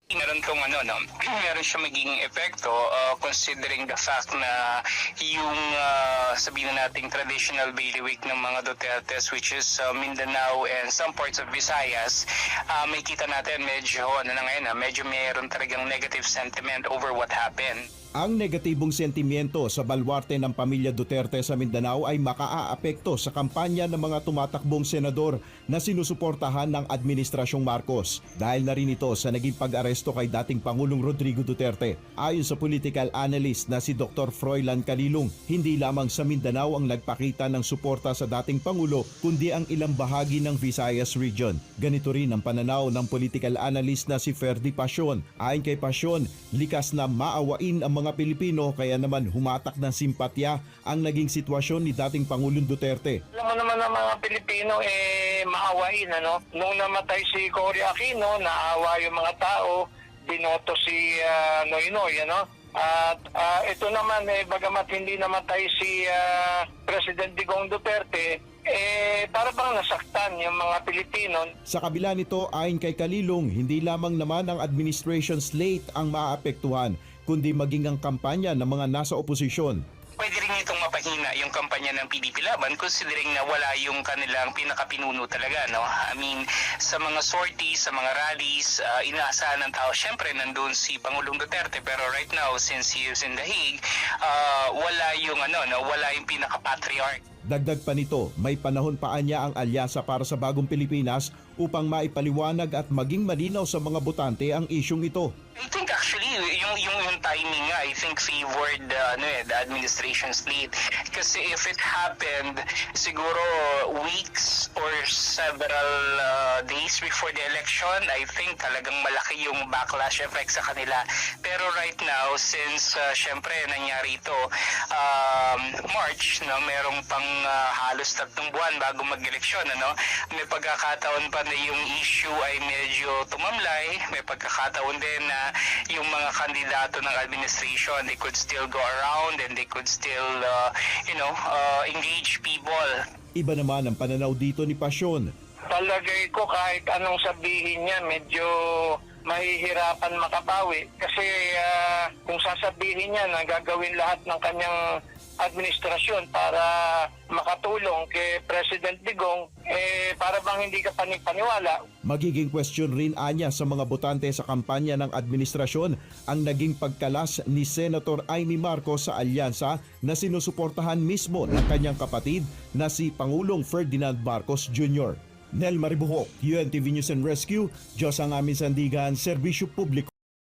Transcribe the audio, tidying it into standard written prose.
Meron tong meron siya magiging epekto considering the fact na yung sabihin na nating traditional bailiwick ng mga Dutertes, which is Mindanao and some parts of Visayas, may kita natin medyo medyo meron talagang negative sentiment over what happened. Ang negatibong sentimiento sa balwarte ng pamilya Duterte sa Mindanao ay makaaapekto sa kampanya ng mga tumatakbong senador na sinusuportahan ng Administrasyong Marcos. Dahil na rin ito sa naging pag-aresto kay dating Pangulong Rodrigo Duterte. Ayon sa political analyst na si Dr. Froilan Calilong, hindi lamang sa Mindanao ang nagpakita ng suporta sa dating Pangulo kundi ang ilang bahagi ng Visayas region. Ganito rin ang pananaw ng political analyst na si Ferdy Pasion. Ayon kay Pasion, likas na maawain ang mga Pilipino kaya naman humatak ng simpatya ang naging sitwasyon ni dating Pangulong Duterte. Alam mo naman ang mga Pilipino maawain, ano? Nung namatay si Cory Aquino, naawa yung mga tao, binoto si Noynoy, ano? At ito naman, bagamat hindi namatay si President Digong Duterte, para bang nasaktan yung mga Pilipino. Sa kabila nito, ayon kay Calilong, hindi lamang naman ang administration slate ang maapektuhan, kundi maging ang kampanya ng mga nasa oposisyon. Pwede rin itong mapahina yung kampanya ng PDP Laban considering na wala yung kanilang pinakapinuno talaga, no? I mean, sa mga sorties, sa mga rallies, inaasahan ng tao, syempre nandun si Pangulong Duterte, pero right now, since he is in The Hague, wala yung wala yung pinaka-patriarch. Dagdag pa nito, may panahon pa niya ang alyansa para sa bagong Pilipinas upang maipaliwanag at maging malinaw sa mga botante ang isyong ito. I think actually yung timing nga I think favored the administration's lead kasi if it happened siguro weeks or several days before the election, I think talagang malaki yung backlash effect sa kanila. Pero right now since syempre nangyari ito March, no, merong pang halos 3 buwan bago mag-eleksyon, may pagkakataon pa na yung issue ay medyo tumamlay, may pagkakataon din na yung mga kandidato ng administration, they could still go around and they could still engage people. Iba naman ang pananaw dito ni Pasyon. Palagay ko kahit anong sabihin niya, medyo mahihirapan makabawi. Kasi kung sasabihin niya na gagawin lahat ng kanyang administrasyon para makatulong kay President Digong, para bang hindi ka panipaniwala. Magiging question rin anya sa mga botante sa kampanya ng administrasyon ang naging pagkalas ni Senator Amy Marcos sa alyansa na sinusuportahan mismo ng kanyang kapatid na si Pangulong Ferdinand Marcos Jr. Nel Maribuhok, UNTV News and Rescue, Diyos ang aming sandigan, serbisyo publiko.